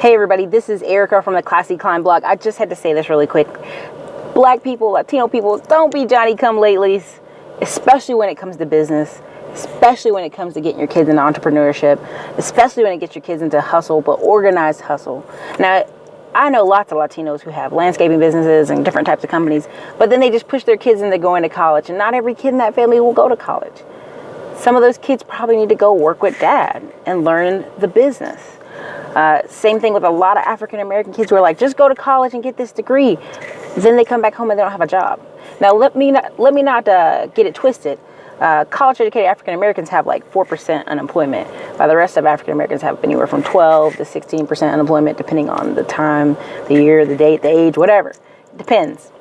Hey everybody, this is Erica from the Classy Climb blog. I just had to say this really quick. Black people, Latino people, don't be Johnny-come-latelys, especially when it comes to business, especially when it comes to getting your kids into entrepreneurship, especially when it gets your kids into hustle, but organized hustle. Now, I know lots of Latinos who have landscaping businesses and different types of companies, but then they just push their kids into going to college, and not every kid in that family will go to college. Some of those kids probably need to go work with dad and learn the business. Same thing with a lot of African American kids who are like, just go to college and get this degree. Then they come back home and they don't have a job. Now, let me not get it twisted. College educated African Americans have like 4% unemployment, while the rest of African Americans have anywhere from 12 to 16% unemployment, depending on the time, the year, the date, the age, whatever. It depends.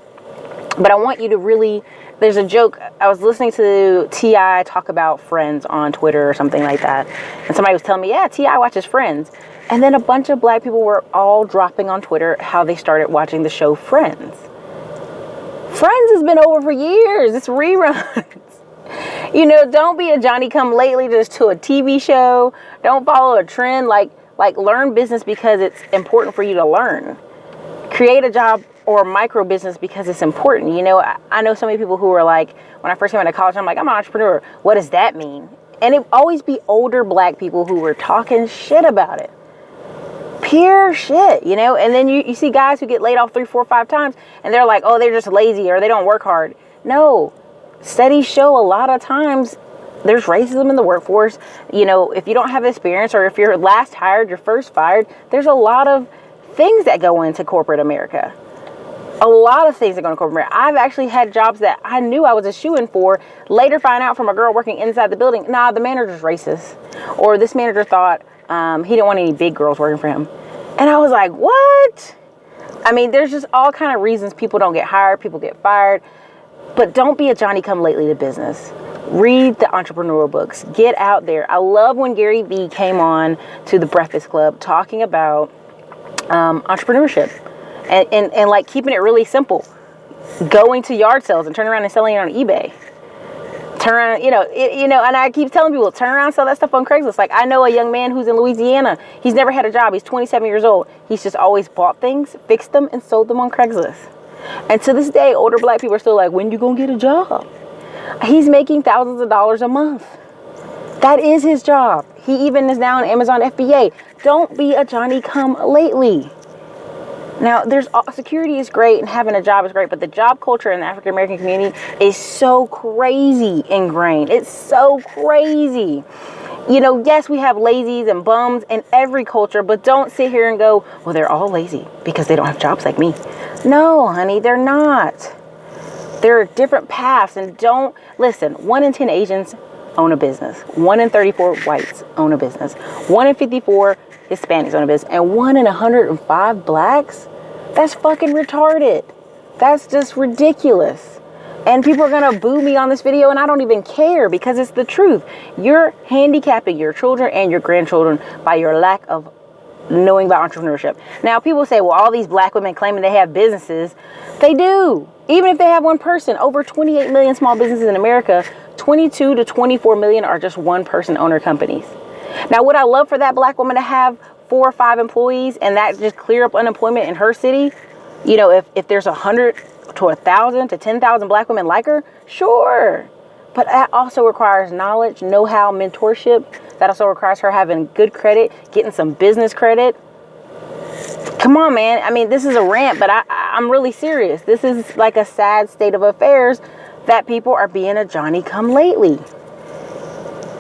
But I want you to really, there's a joke. I was listening to T.I. talk about Friends on Twitter or something like that. And somebody was telling me, yeah, T.I. watches Friends. And then a bunch of black people were all dropping on Twitter how they started watching the show Friends. Friends has been over for years. It's reruns. You know, don't be a Johnny-come-lately just to a TV show. Don't follow a trend. Like learn business because it's important for you to learn. Create a job or micro business because it's important. You know, I know so many people who were like, when I first came into college, I'm like, I'm an entrepreneur. What does that mean? And it always be older black people who were talking shit about it. Pure shit, you know? And then you see guys who get laid off 3, 4, 5 times and they're like, oh, they're just lazy or they don't work hard. No, studies show a lot of times there's racism in the workforce. You know, if you don't have experience or if you're last hired, you're first fired, there's a lot of things that go into corporate America. A lot of things that go into corporate America. I've actually had jobs that I knew I was a shoo-in for, later find out from a girl working inside the building, nah, the manager's racist. Or this manager thought he didn't want any big girls working for him. And I was like, what? I mean, there's just all kind of reasons people don't get hired, people get fired. But don't be a Johnny-come-lately to business. Read the entrepreneurial books. Get out there. I love when Gary Vee came on to the Breakfast Club talking about entrepreneurship and like keeping it really simple. Going to yard sales and turning around and selling it on eBay. Turn around, and I keep telling people, turn around and sell that stuff on Craigslist. Like, I know a young man who's in Louisiana. He's never had a job. He's 27 years old. He's just always bought things, fixed them, and sold them on Craigslist. And to this day, older black people are still like, when you gonna get a job? He's making thousands of dollars a month. That is his job. He even is now on Amazon FBA. Don't be a Johnny-come-lately. Now, security is great and having a job is great, but the job culture in the African American community is so crazy ingrained. It's so crazy. You know, yes, we have lazies and bums in every culture, but don't sit here and go, well, they're all lazy because they don't have jobs like me. No, honey, they're not. There are different paths, and don't listen. 1 in 10 Asians own a business. 1 in 34 whites own a business. 1 in 54 Hispanics own a business, and 1 in 105 blacks. That's fucking retarded. That's just ridiculous. And people are gonna boo me on this video, and I don't even care because it's the truth. You're handicapping your children and your grandchildren by your lack of knowing about entrepreneurship. Now, people say, well, all these black women claiming they have businesses. They do. Even if they have one person, over 28 million small businesses in America, 22 to 24 million are just one person owner companies. Now, would I love for that black woman to have 4 or 5 employees and that just clear up unemployment in her city? You know, if there's 100 to 1,000 to 10,000 black women like her, sure. But that also requires knowledge, know-how, mentorship. That also requires her having good credit, getting some business credit. Come on, man. I mean, this is a rant, but I'm really serious. This is like a sad state of affairs that people are being a Johnny-come-lately.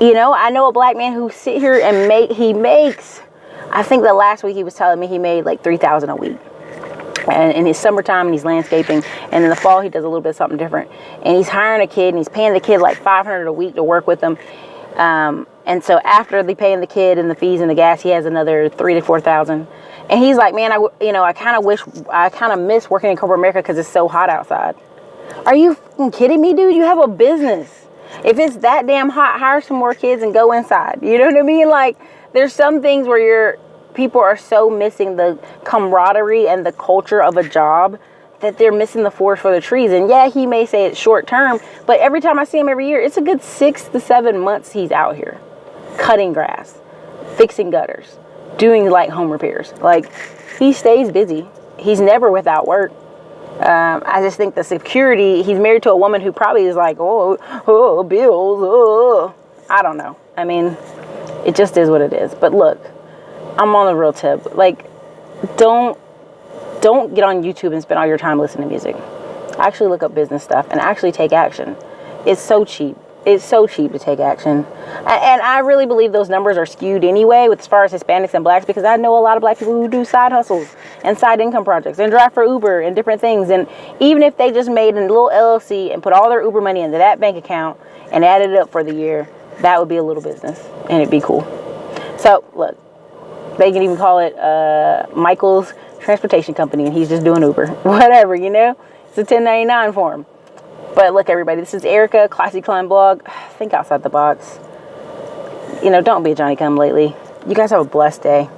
You know, I know a black man who sit here and makes, I think that last week he was telling me he made like $3,000 a week. And in his summertime, he's landscaping, and in the fall he does a little bit of something different. And he's hiring a kid, and he's paying the kid like $500 a week to work with him. And so after they paying the kid and the fees and the gas, he has another $3,000 to $4,000. And he's like, man, I kind of miss working in corporate America because it's so hot outside. Are you fucking kidding me, dude? You have a business. If it's that damn hot, hire some more kids and go inside. You know what I mean? Like, there's some things where people are so missing the camaraderie and the culture of a job that they're missing the forest for the trees. And yeah, he may say it's short term, but every time I see him every year, it's a good 6 to 7 months he's out here cutting grass, fixing gutters, doing light home repairs. Like, he stays busy. He's never without work. I just think the security, he's married to a woman who probably is like, bills, I don't know. I mean, it just is what it is. But look, I'm on the real tip. Like, don't get on YouTube and spend all your time listening to music. Actually look up business stuff and actually take action. It's so cheap. It's so cheap to take action. And I really believe those numbers are skewed anyway with as far as Hispanics and blacks, because I know a lot of black people who do side hustles and side income projects and drive for Uber and different things. And even if they just made a little LLC and put all their Uber money into that bank account and added it up for the year, that would be a little business and it'd be cool. So look, they can even call it Michael's Transportation Company and he's just doing Uber. Whatever, you know? It's a 1099 for him. But look, everybody, this is Erica, Classy Climb Blog. Think outside the box. You know, don't be a Johnny Come Lately. You guys have a blessed day.